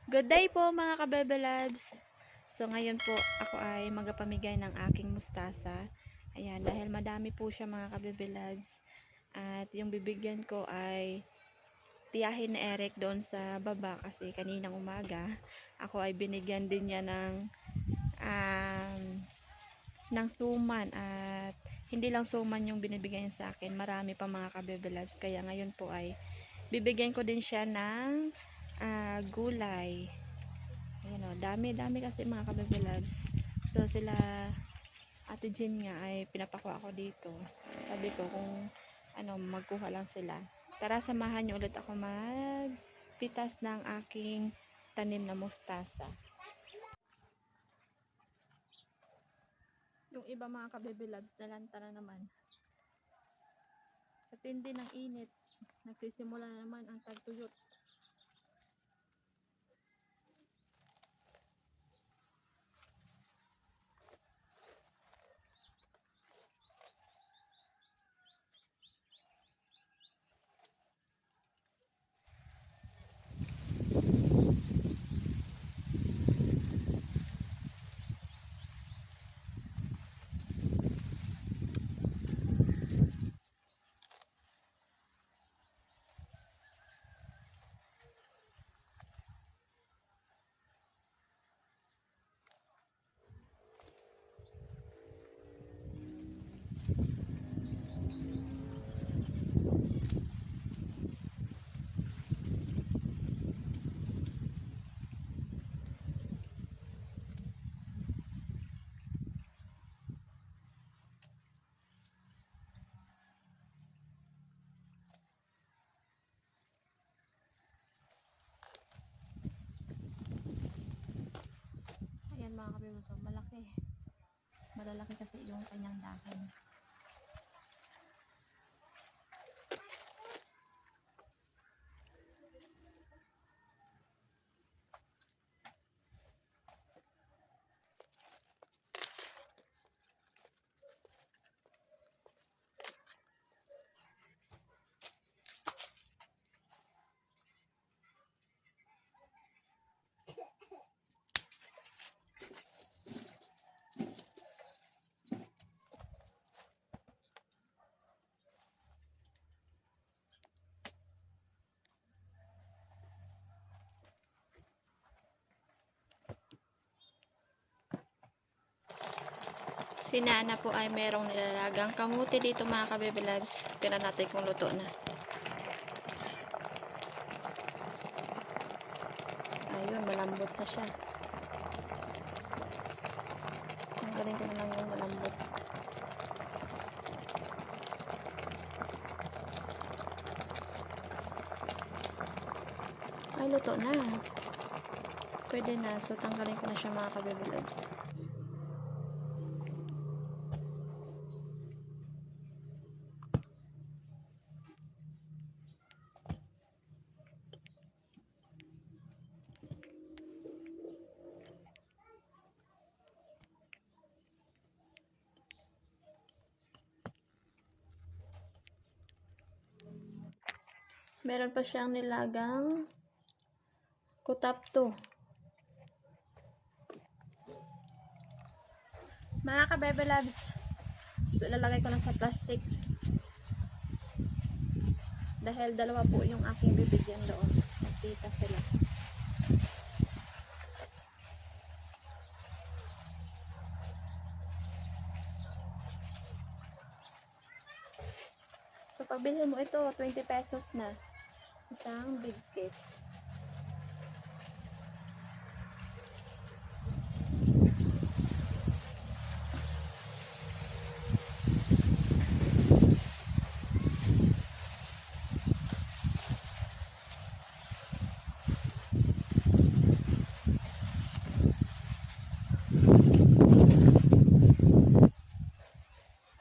Good day po mga kabebe loves. So ngayon po ako ay magpamigay ng aking mustasa. Ayan, dahil madami po siya mga kabebe loves. At yung bibigyan ko ay tiyahin ni Eric doon sa baba kasi kaninang umaga ako ay binigyan din niya ng suman, at hindi lang suman yung binibigyan niya sa akin, marami pa mga kabebe loves. Kaya ngayon po ay bibigyan ko din siya ng gulay. Ayan o, dami kasi mga kabebe loves. So sila Ate Jean nga ay pinapakuha ako dito. Sabi ko kung magkuha lang sila. Tara, samahan niyo ulit ako magpitas ng aking tanim na mustasa. Yung iba mga kabebe loves, nalanta na naman. Sa tindi ng init, nagsisimula na naman ang tagtuyot. Ayan mga kabebe loves, malaki. Malalaki kasi yung kanyang dahon. Si Nana po ay merong nilalagang kamuti dito mga kabebe loves. Tingnan natin kung luto na. Ayun, malambot na siya. Ang galing ko na lang yung malambot. Ay, luto na. Pwede na. So, tanggalin ko na siya mga kabebe loves. Meron pa siyang nilagang kutapto. Mga kabebe loves, ilalagay ko lang sa plastic. Dahil dalawa po yung aking bibigyan doon. Magtita sila. So, pag bilhin mo ito, 20 pesos na. Isang big case.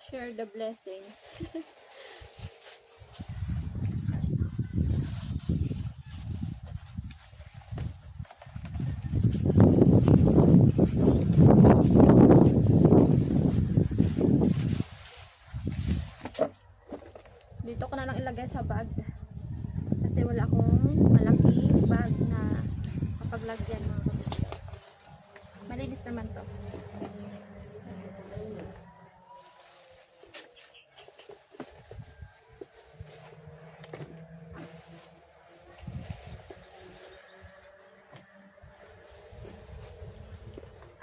Share the blessing. Dito ko na lang ilagay sa bag. Kasi wala akong malaking bag na kapag vlog yan mga kabebe. Malinis naman to.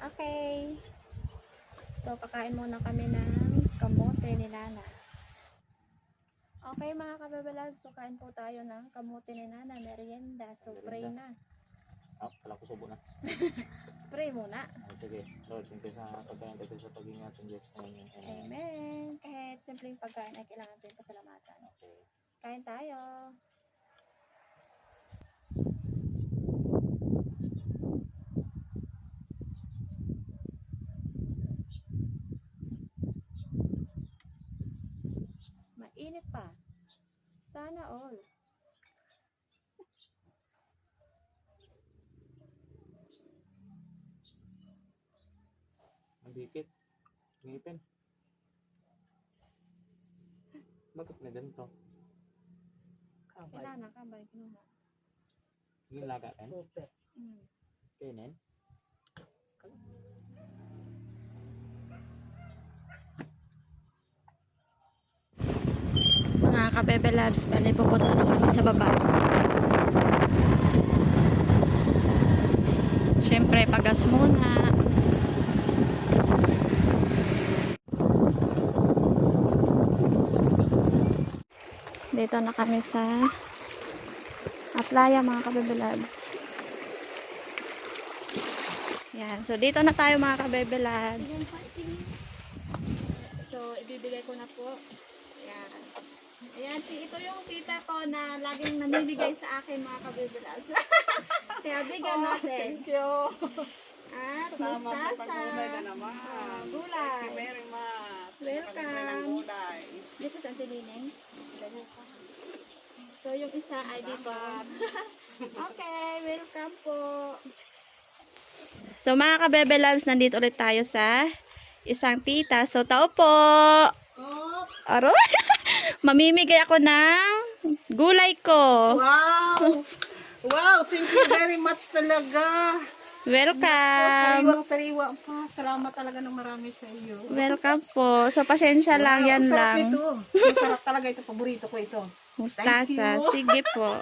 Okay. So, kakain muna kami ng kamote ni Nana. Okay mga kabebe, so kain po tayo ng kamote ni Nana, merienda. So, pray na. Kala ko subo na. Pray muna. Sige, Lord, simple sa pagkain tayo sa pag-ingat ng Diyos na yun. Amen. Kahit simpleng pagkain ay kailangan din pasalamatan. Okay. Kain tayo. Mainit pa. Sana all. Ang dikit. Ngipin. Bakit na ganito? Kailangan ka ba? Kinuha. Yung laga kan? Hmm. Kainin? Mga kabebe labs, bali pupunta na kami sa baba. Siyempre, pagas muna. Dito na kami sa playa mga kabebe labs. Yan. So, dito na tayo mga kabebe labs. So, ibibigay ko na po. Yan. Ayan, ito yung tita ko na laging namimigay sa akin mga kabebe labs. Kaya bigyan natin. Thank you. At Salamat sa mustasa. pag-gulay na naman. Gulay. Thank you very much. Welcome. Nakalibre ng gulay. Dito sa Antilining. So, yung isa ay dito. Okay, welcome po. So, mga kabebe loves, nandito ulit tayo sa isang tita. So, tao po. Aroy! Mamimigay ako ng gulay ko. Wow! Wow! Thank you very much talaga. Welcome. Sariwang-sariwa pa. Salamat talaga ng marami sa iyo. Welcome po. So, pasensya lang. Yan Sarap lang. ito. Masarap talaga ito. Paborito ko ito. Mustasa. Thank you. Sige po.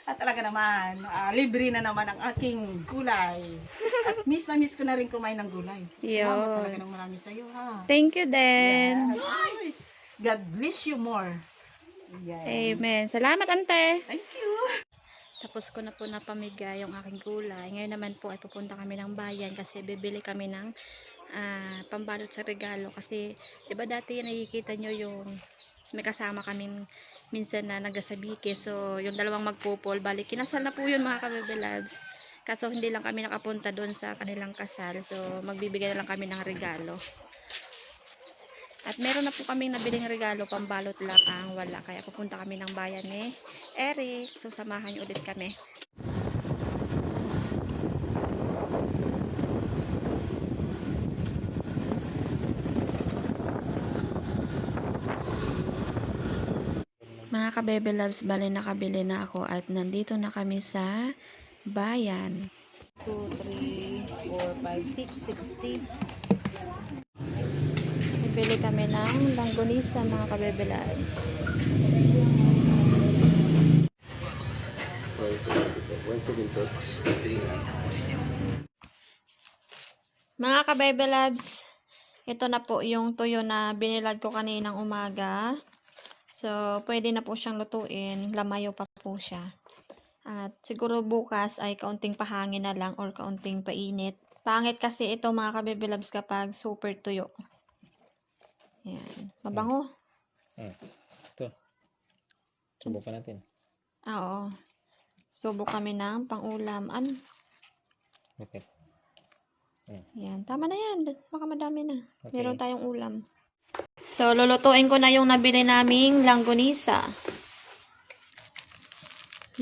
At talaga naman, libre na naman ang aking gulay. At miss na miss ko na rin kumain ng gulay. Salamat Yun. talaga ng marami sa iyo, ha? Thank you din. Yes. Ay, God bless you more. Yes. Amen. Salamat, ante. Thank you. Tapos ko na po napamigay yung aking gulay. Ngayon naman po ay pupunta kami ng bayan kasi bibili kami ng pambalot sa regalo. Kasi, diba dati nakikita nyo yung may kasama kami minsan na nagkasabike. So, yung dalawang magpupol, balik kinasal na po yun mga kabebe loves. Kaso hindi lang kami nakapunta doon sa kanilang kasal. So, magbibigay na lang kami ng regalo. At meron na po kaming nabiling regalo, pambalot lang ang wala. Kaya pupunta kami ng bayan ni Eric. So, samahan niyo ulit kami. Mga kabebe loves, bali nakabili na ako at nandito na kami sa bayan. 2, 3, 4, 5, 6, 60. Bibili kami ng langgonisa mga kabebe loves. Mga kabebe loves, ito na po yung tuyo na binilad ko kaninang umaga. So, pwede na po siyang lutuin. Lamayo pa po siya. At siguro bukas ay kaunting pahangin na lang or kaunting painit. Pangit kasi ito mga kabebe loves kapag super tuyo. Ayan. Mabango. Ito. Subukan natin. Oo. Subok kami ng pang-ulam. Okay. Ayan. Tama na yan. Baka madami na. Okay. Meron tayong ulam. So, lulutuin ko na yung nabili naming langgonisa.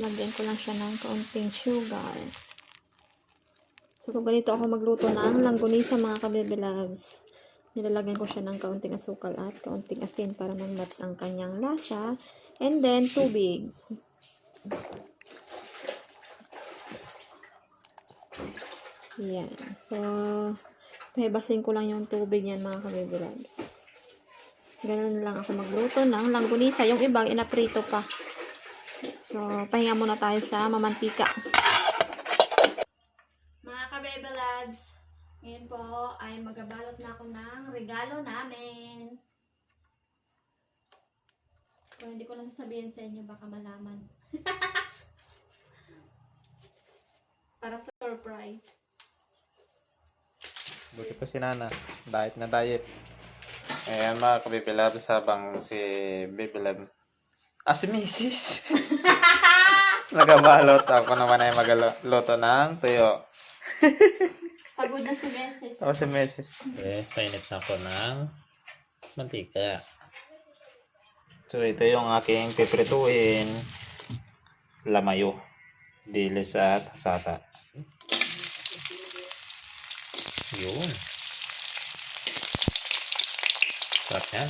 Lagyan ko lang siya ng kaunting sugar. So, kung ganito ako magluto ng langgonisa mga kabebe loves, nilalagyan ko siya ng kaunting asukal at kaunting asin para mag-match ang kanyang lasa. And then, tubig. Yan. So, pahibasin ko lang yung tubig niyan mga ka-baby loves. Ganun lang ako magluto ng langgunisa. Yung iba, inaprito pa. So, pahinga muna tayo sa mamantika. Mga ka-baby loves, ngayon po ay magabalot na ako ng regalo namin. So, hindi ko lang sasabihin sa inyo, baka malaman. Para sa surprise. Buti pa si Nana. Diet na diet. Ayan mga ka-Baby Labs, habang si Baby Lab, si Mrs. nagabalot. Ako naman ay magluto ng tuyo. Pagod na si Meses. Ako si Mrs. Painit na ako ng mantika. So ito yung aking piprituhin. Lamayo, dilis at sasa. Yun. Sarap yan.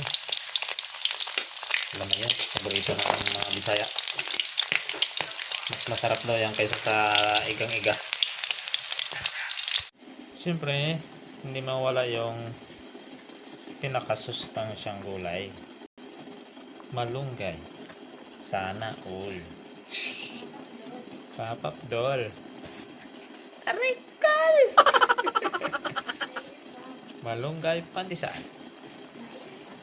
Lamayo, paborito ng mga Bisaya. Mas masarap daw yan kaysa sa igang-iga. Siyempre, hindi mawala yung pinakasustansyang gulay. Malunggay. Sana all. Papapdol. Arikal! Malunggay pandesal.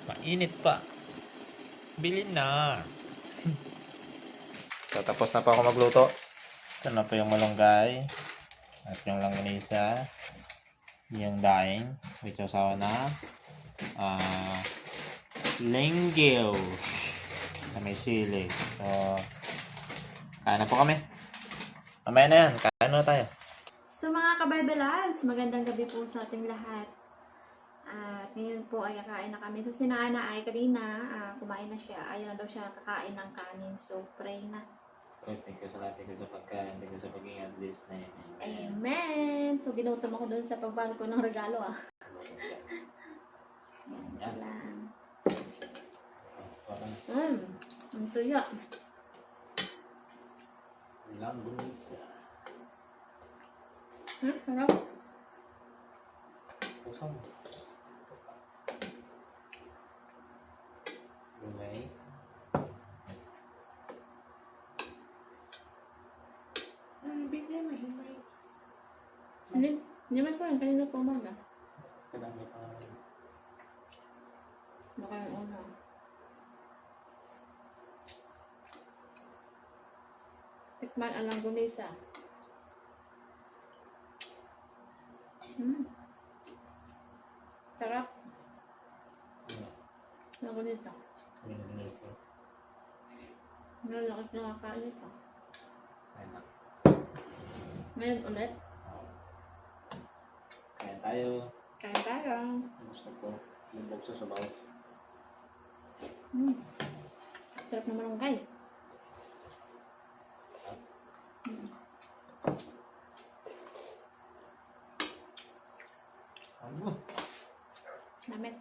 Mainit pa. Bilhin na. So, tapos na pa ako magluto. Ito na po yung malunggay. At yung langganisa. Yung daing. With sasawa na. Lenggil. Na may sili. So, kain na po kami. Mamaya na yan. Kain na tayo. So mga ka-baby loves, magandang gabi po sa ating lahat. At ngayon po ay kakain na kami. So si Nana ay kanina, kumain na siya. Ayaw na daw siya kakain ng kanin. So pray na. Thank you sa lahat. Thank you sa pagkain. Thank you sa pagiging at least na yun. Amen! So ginutom ako doon sa pagbalo ko ng regalo Yan lang. Ang tuya. Langgunisa. Sarap. Pusong. Gulay. Bigla mahimay. Hindi man ko lang kanina po umaga. Kadami pa nga. Baka yung una. Tikman ang langgunisa. Sarap. Langgunisa. Langgunisa. Nalakit na kakain ito. Kain na. Ngayon ulit. Kain tayo. Kain tayo. Gusto ko. Lumbog sa sabaw. Sarap na malunggay. Ano? Namit.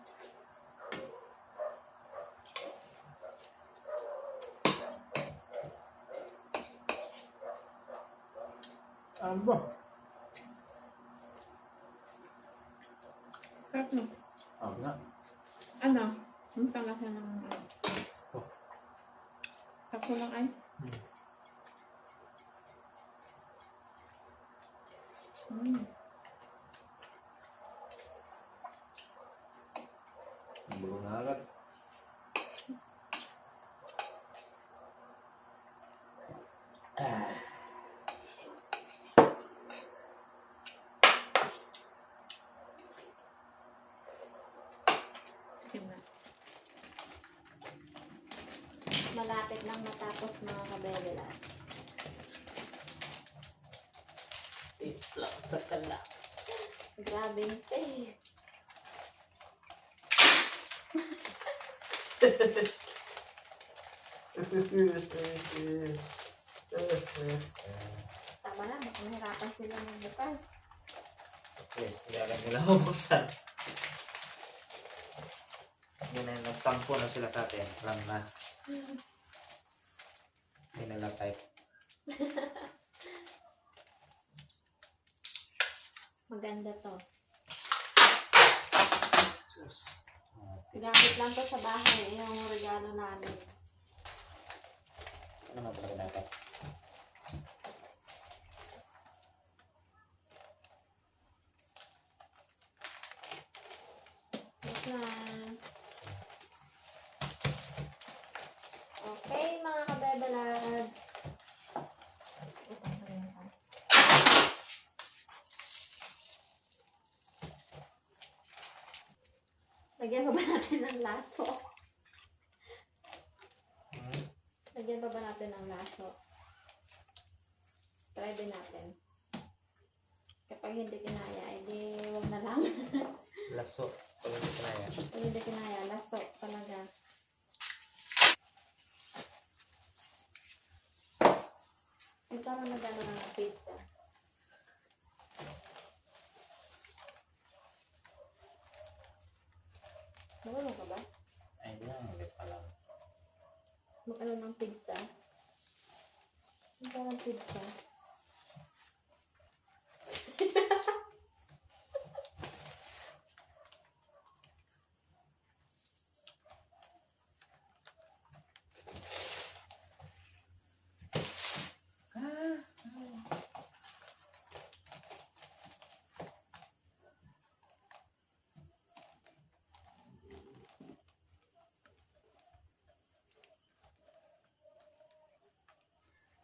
Aba. Sarap no? Nga. Ano? Ang panglasa ng Oh. Sakto lang ay. Bulo na agad. Malapit lang matapos mga kabebela. Tiplak sa kala. Grabe yung taste. Tama na, baka mahirapan sila ng bukas. Yes, hindi alam nila hubusan. Hindi na nagtampo na sila sa atin. Alam na. Hindi nila type. Maganda to. Sus. Gamit lang to sa bahay. Yung regalo namin. Ano naman talaga dapat? Wait na. Okay, mga kabebelabs. Lagyan pa ba natin ng laso? Lagyan pa ba natin ng laso? Try din natin. Kapag hindi kinaya, edi wag na lang. Laso. Pag hindi kinaya. Pag hindi kinaya, laso talaga. Ito na nagano ng pizza. Marunong ka ba? Ay, hindi lang. Hindi pa lang. Mag-ano ng pizza? Ang parang pizza.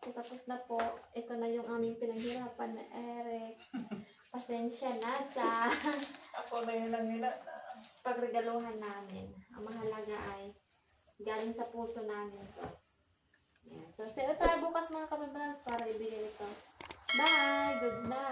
So, tapos na po. Ito na yung aming pinaghirapan na Eric. Pasensya na sa Ako na yun lang nila. pagregaluhan namin. Ang mahalaga ay galing sa puso namin to. Yan. So, sila tayo bukas mga kabibalas para ibigay ito. Bye! Good night!